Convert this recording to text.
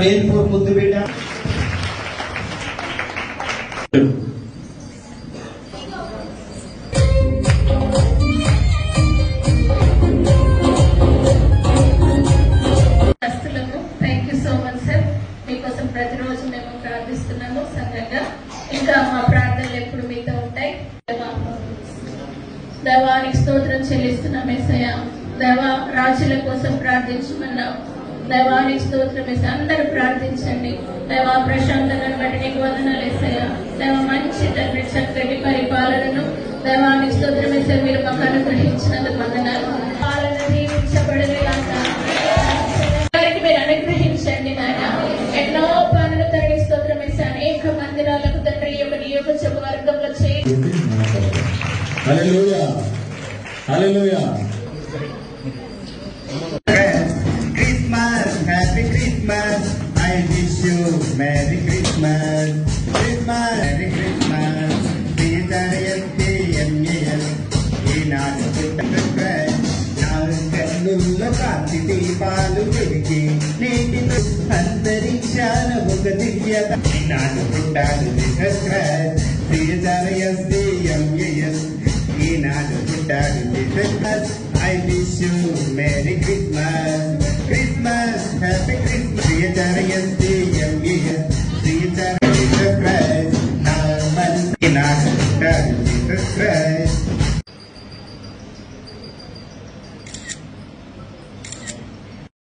వేల్పూర్ ముద్దు బిడ్డ మీకోసం ప్రతిరోజు మేము ప్రార్థిస్తున్నాము సంఘంగా. ఇంకా మా ప్రార్థనలు ఎప్పుడు మీతో ఉంటాయి. దైవానికి స్తోత్రం చెల్లిస్తున్నాం యేసయ్య. దైవ రాజుల కోసం ప్రార్థించమన్నాం. దైవానికి స్తోత్రం యేసయ్య. అందరూ ప్రార్థించండి. దైవ ప్రశాంతతను బట్టి నీకు వందనాలు యేసయ్య. దైవ మంచి తండ్రి చక్కటి పరిపాలనను దైవానికి స్తోత్రం యేసయ్య మీరు మాకు అనుగ్రహించినందుకు వందనాలు. పాలన దీవించబడేది మీరు అనుగ్రహించండి నాయన. ఎన్నో పనులు తండ్రి స్తోత్రం యేసయ్య. అనేక మందిరాలకు తండ్రి యొక్క నియోజకవర్గంలో చేయండి. హల్లెలూయా హల్లెలూయా. Christmas, happy Christmas, I wish you Merry Christmas, Christmas, Merry Christmas, CHRSTMAS, ఈనాడు కన్నుల్లో కాంతి దీపాలు వెలిగి నేటితో అంతరిక్షాన ఒక దివ్యత ఈనాడు పుట్టాడు జీసస్ క్రైస్ట్, CHRSTMAS, ఈనాడు పుట్టాడు Jesus Christ. I wish you Merry Christmas, Christmas, Happy Christmas, CHRSTMAS.